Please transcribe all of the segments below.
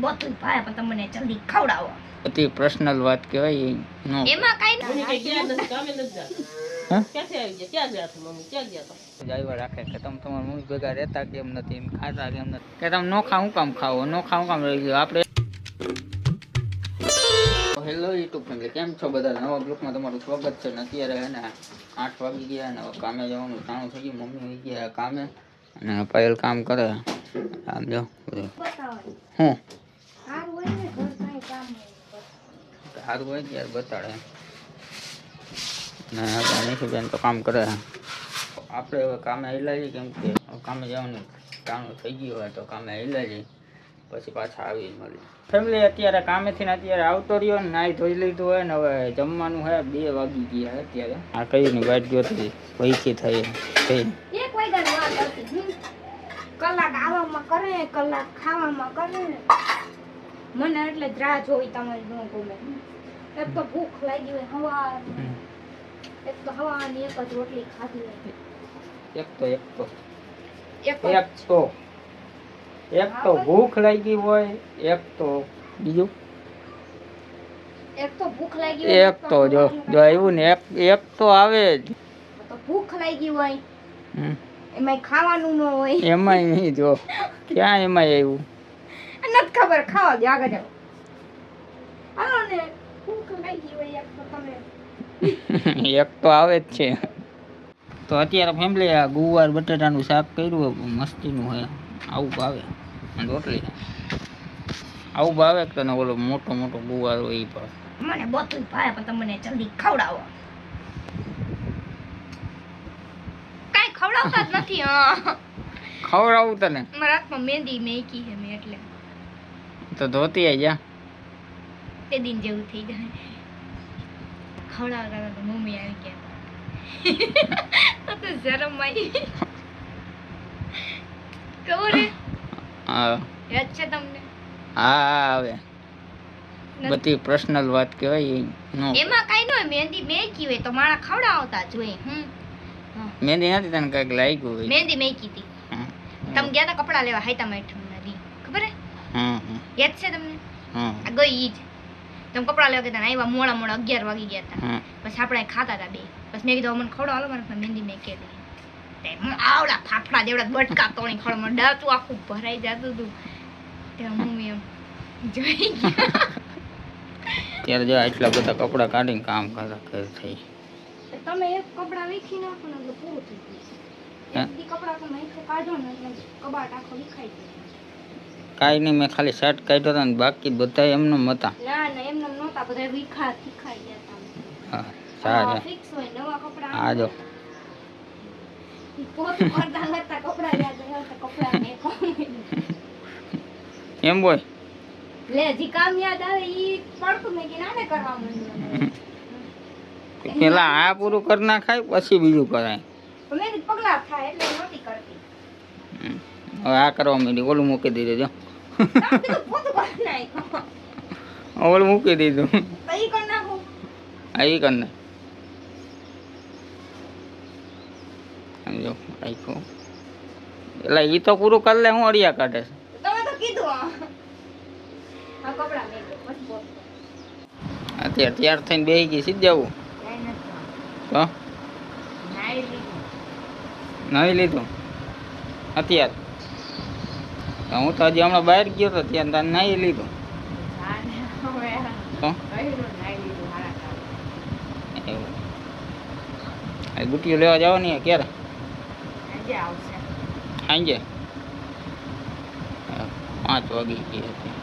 બધું ભાઈ પણ તમને જલ્દી ખવડાવો. અતિ પર્સનલ વાત કહેવાય નો. એમાં કાઈ જાયવા રાખે કે તમે તમારા મમ્મી ભેગા રહેતા કેમ નથી એમ ખાતા કેમ નથી કે તમે નોખા હું કામ ખાવો નોખા હું કામ રહી ગયો આપણે. હેલો યુટ્યુબ ફેમિલી, કેમ છો બધા? નવા બ્લોગમાં તમારું સ્વાગત છે. ને અત્યારે હે ને 8 વાગી ગયા ને કામે જવાનું ટાણું થઈ ગયું. મમ્મી વહી ગયા કામે અને પાયલ કામ કરે. આમ જો હું સારું હોય ને યાર બતાડે ને બેન તો કામ કરે. આપણે હવે કામે હેલા જઈએ કેમ કે કામે જવાનું ટાણું થઈ ગયું હોય તો કામે હેલા જઈએ પછી પાછા આવી મળી ફેમિલી. અત્યારે કામેથી ને અત્યારે આવતો રહ્યો ને નાહી ધોઈ લીધું હોય ને હવે જમવાનું હે 2 વાગી ગયા અત્યારે. આ કઈ ની વાટ જોતી વહીથી થઈ થઈ 1 વાગ્યાની વાત હતી. કલાક આવવામાં કરે કલાક ખાવામાં કરે. મને એટલે જ રાહ જોઈ તમારી ન ગમે. એક તો ભૂખ લાગી હોય હવાર એક તો હવાની એક જ રોટલી ખાધી હોય. એક તો ભૂખ લાગી હોય એક તો બીજું એક તો ભૂખ લાગી હોય એક તો જો આવ્યું ને એક તો આવે જ. તો ભૂખ લાગી હોય એમાંય ખાવાનું ન હોય. એમાંય નહીં જો ક્યાં એમાંય આવ્યું નથી ખબર. ખાવા દે આગળ જાઓ. હાલો ને ભૂખ લાગી હોય એક તો તમે એક તો આવે જ છે. તો અત્યારે ફેમિલી આ ગુવાર બટાટાનું શાક કર્યું મસ્તીનું હોય. આવું ભાવે રોટલી આવું ભાવે કે તને ઓલો મોટો મોટો ગુવાર હોય એ ભાવે. મને બધું ભાવે પણ તમને જલ્દી ખવડાવો. કાઈ ખવડાવતા જ નથી. ખવડાવું તને મારા હાથમાં મહેંદી મેકી છે મેં એટલે તો ધોતી આઈ જા તે દિન જેવું થઈ જાય. ખવડાવતા તો મમ્મી આવી ગયા તો શરમ આવી. ખબર હા યાદ છે તમને? હા આવે બધી પર્સનલ વાત કહેવાય નો. એમાં કાઈ ન હોય. મહેંદી મેકી હોય તો મારા ખવડાવતા જ હોય. મહેંદી નથી તને કઈક લાગ્યું હોય. મહેંદી મેકી હતી. તમે ગયા તા કપડા લેવા હાઈતા મેઠમના દી ખબર હે? યાદ છે તમને? આ ગઈ ઈ જ તમે કપડા લેવા ગયા આવ્યા મોડા 11 વાગી ગયા હતા. પછી આપણે ખાતા હતા બે. પછી મેં કીધું મને ખવડાવો મારા મહેંદી મેકે દે. આવડા ફાફડા જેવડા બટકા તોણી ખવડાવ દાંતું આખું ભરાઈ જતું હતું. તે મમ્મી એમ જોઈ ગયા. ત્યારે જો આટલા બધા કપડા કાઢીને કામ કરતા થઈ. તમે એક કપડા વીખી નાખો ને એટલે પૂરું થઈ ગયું. એક કપડા તમે અહીંથી કાઢો ને એટલે કબાટ આખો વિખાઈ જાય. કાઈ નહીં મેં ખાલી શર્ટ કાઢ્યો હતો ને બાકી બધા એમને હતા. ના એમને નહોતા બધા વિખાઈ ગયા હતા. હા સારા ફિક્સ હોય નવા કપડા. આ જો પોત પડતા નતા કપડા યાદ હતા કપડા ને એમ બોય લે જી કામ યાદ આવે ઈ પડતું મે કે નાને કરવા માંડ્યું. પેલા આ પૂરું કરી નાખાય પછી બીજું કરાય. મેં પગલા થાય એટલે નહોતી કરતી. હવે આ કરવા માંડી ઓલું મૂકી દીધું જો. પોતું કરી નાખ. ઓલું મૂકી દીધું. તઈ કર નાખો. આ ઈ કર નાખ. સમજો આખો એટલે ઈ તો પૂરું કરી લે. હું અડિયા કાઢે છે. તમે તો કીધું આ કપડા મેકો પછી પોત. અત્યારે તૈયાર થઈને બેસી ગઈ સીધ જવું તો નહીં લીધું અત્યારે હું તો હજી હમણાં બહાર ગયો હતો ત્યાં તારે નહીં લીધું તો એવું ગુટીઓ લેવા જવાની ક્યારે? સાંજે 5 વાગી ગઈ હતી.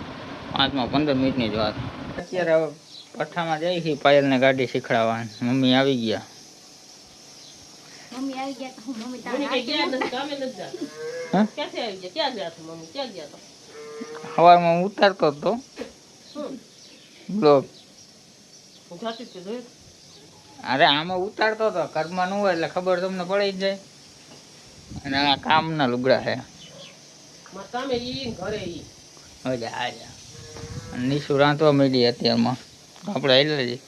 5માં 15 મિનિટની જ વાત. અત્યારે હવે પઠ્ઠામાં જઈ છે પાયલને ગાડી શીખડાવવા. મમ્મી આવી ગયા. મમ્મી આવી ગયા તો હું મમ્મી તારે કામે ન જા. હા ક્યાંથી આવી ગયા? ક્યાં ગયા છો મમ્મી? ક્યાં ગયા તો? સવારમાં ઉતારતો હતો બ્લોગ. અરે આમાં ઉતારતો હતો. ઘરમાં ન હોય એટલે ખબર તમને પડી જ જાય. અને આ કામના લુગડા છે. નિશુ રાંધવા માંડી અત્યારમાં. આપણે આવી લઈએ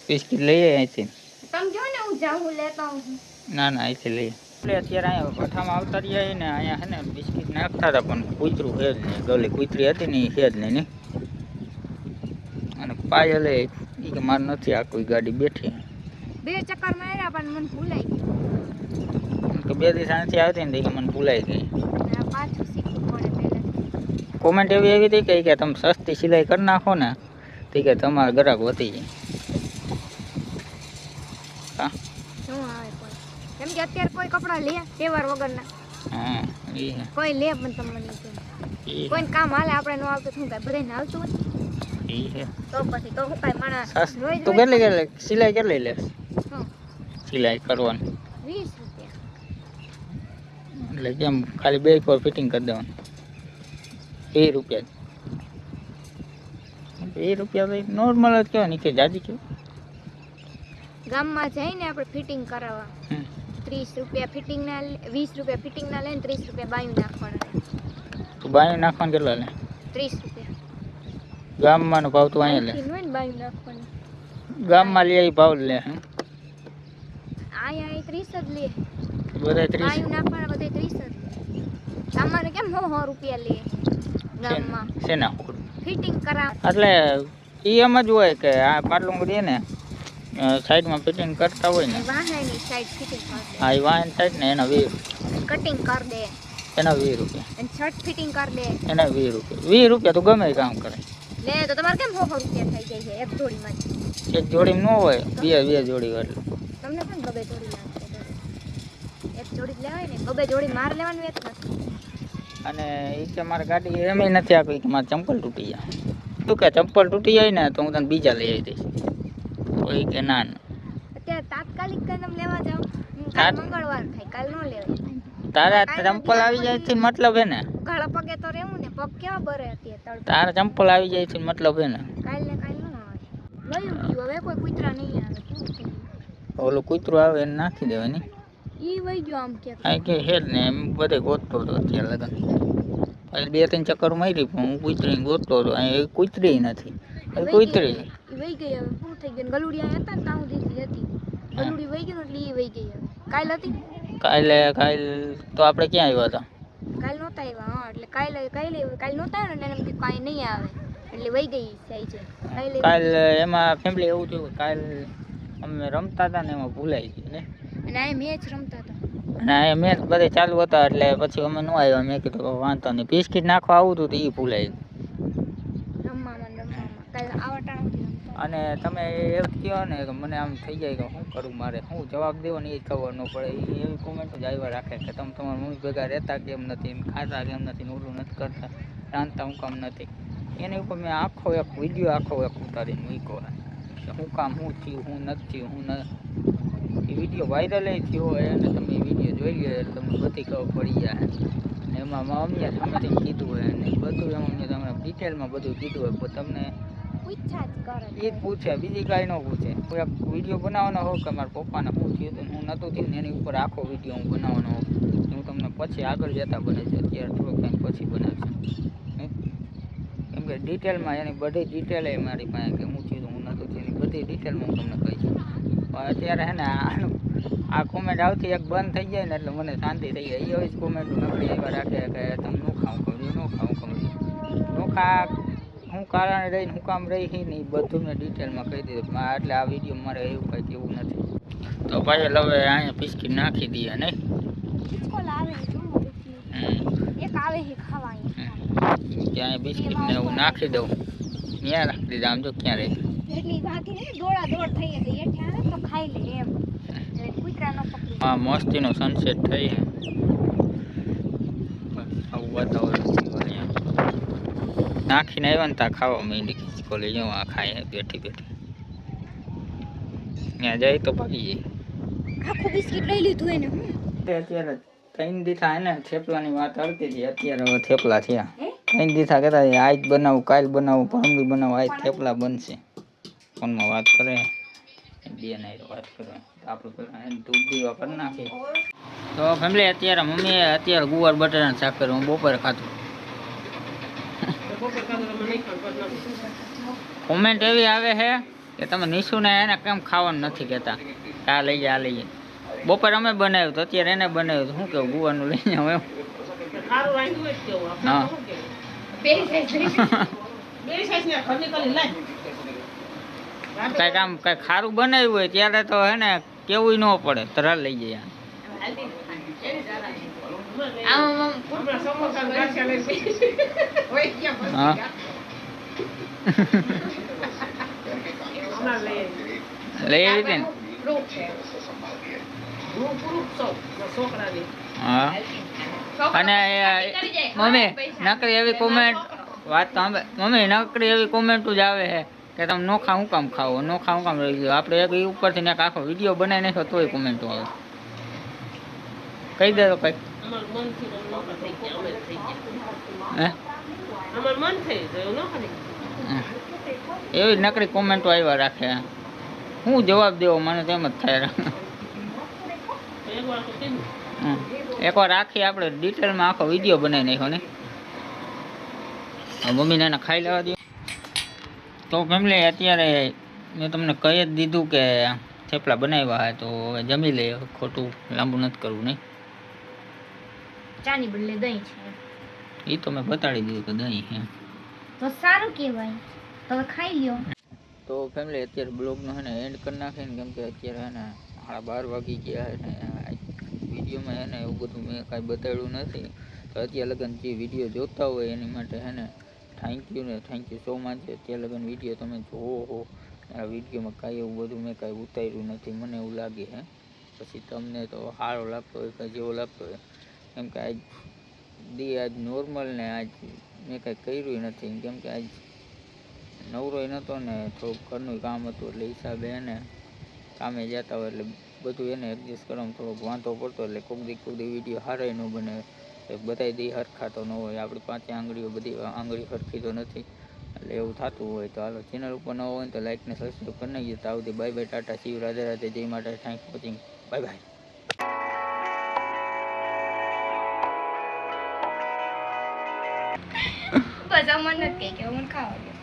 બિસ્કીટ લઈએ અહીંથી. તમે જો ને હું જાઉં લેતા આવું. ના અહીંથી લઈએ. એટલે અત્યારે અહીંયા પઠ્ઠામાં આવતા રહીએ ને અહીંયા છે ને બિસ્કીટ નાખતા હતા પણ કૂતરું છે જ નહીં. ગલી કૂતરી હતી ને એ છે જ નહીં. અને પાયલે એ કે મારે નથી આ કોઈ ગાડી બેઠી. 2 ચક્કર માર્યા પણ મને ભૂલાઈ ગયું. કે 2 દિવસ આનાથી આવતી ને કે મને ભૂલાઈ ગઈ. પાછું શીખવું પડે પહેલાં. કોમેન્ટ એવી હતી કે તમે સસ્તી સિલાઈ કરી નાખો ને તો કે તમારા ગ્રાહક વધી જાય. હા શું આવે કોઈ કેમ કે અત્યારે કોઈ કપડાં લે તહેવાર વગરના. હા એ કોઈ લે પણ તમને કોઈ કામ હાલે આપણે ન આવતું શું કાંઈ બધાને હાલતું હોય તો પછી તો શું કાંઈ માણસ તું કેટલી સિલાઈ કેટલી લે? શું સિલાઈ કરવાની 20 રૂપિયા. એટલે કેમ ખાલી 2 પર ફિટિંગ કરી દેવાનું? 2 રૂપિયા. 2 રૂપિયા તો નોર્મલ જ કહેવાય ને કે જાજી કહેવાય. ગામમાં જઈને આપણે ફિટિંગ કરાવવા 30 રૂપિયા ફિટિંગના 20 રૂપિયા ફિટિંગના લઈને 30 રૂપિયા બાયું નાખવાના. તું બાયું નાખવાનું કેટલા લે? 30 રૂપિયા. ગામમાં ભાવ તું અહીંયા લે? બાયું નાખવાનું ગામમાં લે એ ભાવ લે? અહીંયા 30 જ લે. બધા 30 બાયું નાખવાના બધા 30 જ લે. ગામમાં કેમ 100 રૂપિયા લે ગામમાં શેના ફિટિંગ કરાવ. એટલે એ એમ જ હોય કે આ પાટલું દે ને સાઈડમાં ફિટિંગ કરતા હોય ને વાહની સાઈડ ફિટિંગ કર દે. હા એ વાહન સાઈડ ને એના 20 કટિંગ કર દે એના 20 રૂપિયા. અને શર્ટ ફિટિંગ કર દે એના 20 રૂપિયા. 20 રૂપિયા તો ગમે એ કામ કરે લે તો તમારે કેમ 100 રૂપિયા થઈ જાય છે એક જોડીમાં? એક જોડી ન હોય બે જોડી હોય એટલે તમને કેમ બબે જોડી લાગશે? એક જોડી જ લેવાય ને બબે જોડી માર લેવાનું એક નથી. અને એ કે મારે ગાડી એમ નથી આપી કે મારે ચંપલ તૂટી જાય. તું કે ચંપલ તૂટી જાય ને તો હું તને બીજા લઈ આવી દઈશ. કોઈ કે ના અત્યારે તાત્કાલિક કદમ લેવા જાવ. કાલ મંગળવાર થાય કાલ ન લેવાય. તારા ચંપલ આવી જાય છે મતલબ હે ને ગળા પગે તો રહેવું ને પગ કેવા બરે અત્યારે તડકો. તારા ચંપલ આવી જાય છે મતલબ હે ને કાલ ને કાલ ન આવે. લયું ગયું હવે કોઈ કૂતરા નહીં આવે. ઓલું કૂતરું આવે એને નાખી દેવાય ને ઈ વઈ ગયો આમ કે આ કે હેડ ને એમ બધે ગોતતો હતો અત્યારે લગન. પછી 2-3 ચક્કર મારી પણ હું કૂતરી ગોતતો હતો. અહીં કૂતરી નથી કૂતરી ઈ વઈ ગઈ હવે શું થઈ ગયું? ગલુડિયા હતા ને તાઉ દીધી હતી ગલુડી વઈ ગયું એટલે ઈ વઈ ગઈ હવે. કાલ હતી કાલે તો આપણે ક્યાં આવ્યા હતા? કાલ નહોતા આવ્યા. હા એટલે કાલ નહોતા આવ્યા ને એને એમ કીધું કાંઈ નહીં આવે એટલે વઈ ગઈ જાય છે. કાલ એમાં ફેમિલી એવું થયું કાલ અમે રમતા હતા ને એમાં ભૂલાઈ ગયું ને અને આ મેચ રમતા હતા અને આ મેચ બધે ચાલુ હતા એટલે પછી અમે ન આવ્યા. મેં કીધું વાંધો નહીં બિસ્કીટ નાખવા આવું હતું તો એ ભૂલાઈ ગયું રમવામાં કાલ આવા ટાણા અને તમે એવું કહો ને કે મને આમ થઈ જાય કે શું કરું મારે શું જવાબ દેવો ને એ ખબર ન પડે. એવી કોમેન્ટ જ આવ્યા રાખે કે તમે તમારા મમ્મી ભેગા રહેતા કેમ નથી ખાતા કેમ નથી ઓલું નથી કરતા રાંધતા હું કામ નથી. એની ઉપર મેં આખો એક વિડીયો ઉતારીને મૂક્યો કે શું કામ શું થયું શું નથી થયું શું ન. એ વિડીયો વાયરલ થયો હોય અને તમે વિડીયો જોઈ લો એટલે તમને બધી ખબર પડી જાય. અને એમાં મમ્મીએ સામેથી કીધું હોય અને બધું એમાં મેં તમને ડિટેલમાં બધું કીધું હોય પણ તમને એ જ પૂછે બીજી કાંઈ ન પૂછે. કોઈ એક વિડીયો બનાવવાનો હોય કે મારા પપ્પાને શું થયું હતું હું નહોતું થયું ને એની ઉપર આખો વિડીયો હું બનાવવાનો હોઉં હું તમને પછી આગળ જતા બને છે. અત્યારે થોડોક ટાઈમ પછી બનાવશે કેમ કે ડિટેલમાં એની બધી ડિટેલ એ મારી પાસે કે હું થયું હું નહોતું થયું એની બધી ડિટેલમાં હું તમને કહીશ. પણ અત્યારે હે ને આ કોમેન્ટ આવતી એક બંધ થઈ જાય ને એટલે મને શાંતિ થઈ જાય. એવી જ કોમેન્ટ નકળી આવ્યા રાખે કે તમે ન ખાવું કહ્યું ન ખાવું કહ્યું નોખા હું કારણે રહીને હું કામ રહી ને એ બધું મેં ડિટેલમાં કહી દીધું. એટલે આ વિડીયો મારે એવું કંઈ કેવું નથી. તો ભાઈ હવે અહીંયા બિસ્કીટ નાખી દઈએ નહીં ત્યાં બિસ્કીટને હું નાખી દઉં ત્યાં રાખી દીધા. આમ જો ક્યાં રહી હા મસ્તીનો સનસેટ થઈ આવું વાતાવરણ નાખીને આવ્યા ને ત્યાં ખાવા માંડી ખીચકોલી જો આ ખાય બેઠી ત્યાં જાય તો ભાગી જાય. આખું બિસ્કિટ લઈ લીધું એને અત્યારે 3 દીથા ને થેપલાની વાત કરતી હતી. અત્યારે હવે થેપલા થયા 3 દીથા કહેતા આજ બનાવું કાલ બનાવું પરમદી બનાવું આજ થેપલા બનશે. ફોનમાં વાત કરે બે નહીં વાત કરે આપણે પેલા ધૂપ દીવા કરી નાખીએ. તો ફેમિલી અત્યારે મમ્મીએ અત્યારે ગુવાર બટાટાનું શાક કર્યું. હું બપોરે ખાતું. કોમેન્ટ એવી આવે છે કે તમે નિશુને એને કેમ ખાવાનું નથી કહેતા કે આ લઈ જાય આ લઈ જાય. બપોરે અમે બનાવ્યું તો અત્યારે એને બનાવ્યું તો શું કેવું ગુવારનું લઈને હવે હા બે size લઈ. કઈક આમ કઈક ખારું બનાવ્યું હોય ત્યારે તો હે ને કેવું ન પડે તરત લઈ જઈએ આમ હા લઈ આવી હતી ને હા અને મમ્મી નકરી એવી કોમેન્ટ વાત તો સાંભળે મમ્મી નકરી એવી કોમેન્ટ જ આવે છે કે તમે નોખા હું કામ ખાઓ નોખા હું કામ રહી ગયો આપણે એક ઈ ઉપરથી એક આખો વિડીયો બનાવી નાખ્યો તોય કોમેન્ટો આવે કહી દે તો કઈ હે એવી નકરી કોમેન્ટો આવ્યા રાખે હું જવાબ દેવો મને તેમ જ થાય એકવાર આખી આપણે ડિટેલમાં આખો વિડીયો બનાવી નાખ્યો ને મમ્મીને એને ખાઈ લેવા દો તો ફેમિલી અત્યારે મેં તમને કહી જ દીધું કે થેપલા બનાવ્યા હોય તો હવે જમી લઈએ ખોટું લાંબુ નથી કરવું નહીં ચાની બદલે દહીં છે એ તો મેં બતાડી દીધું કે દહીં છે તો સારું કહેવાય તો હવે ખાઈ લ્યો તો ફેમિલી અત્યારે બ્લોગનો હે ને એન્ડ કરી નાખીને કેમ કે અત્યારે હે ને 12:30 વાગી ગયા હે ને વિડીયોમાં હે ને એવું બધું મેં કાંઈ બતાવ્યું નથી તો અત્યારે લગન જે વિડીયો જોતા હોય એની માટે હે ને થેન્ક યુ સો મચ અત્યારે લગન વિડીયો તમે જોવો હો આ વિડીયોમાં કાંઈ એવું બધું મેં કાંઈ ઉતાર્યું નથી મને એવું લાગે હે પછી તમને તો સારો લાગતો હોય કાંઈ જેવો લાગતો હોય કેમ કે આજ નોર્મલ ને આજ મેં કાંઈ કર્યું નથી કેમ કે આજ નવરોય નહોતો ને થોડુંક ઘરનું કામ હતું એટલે હિસાબે એને કામે જતા હોય એટલે બધું એને એડજસ્ટ કરવામાં થોડોક વાંધો પડતો એટલે કોક દી વિડીયો સારાય ન બને બધાય દી હરખા તો ન હોય આપણી પાંચે આંગળીઓ બધી આંગળી હરખી તો નથી એટલે એવું થતું હોય તો હાલો ચેનલ ઉપર ન હોય તો લાઈક ને સબસ્ક્રાઈબ કરી નાખજો તો આવતી bye bye tata see you Radhe Radhe જય માટે thank for watching bye bye બસ અમને નથી કહે કે અમને ખાવા દો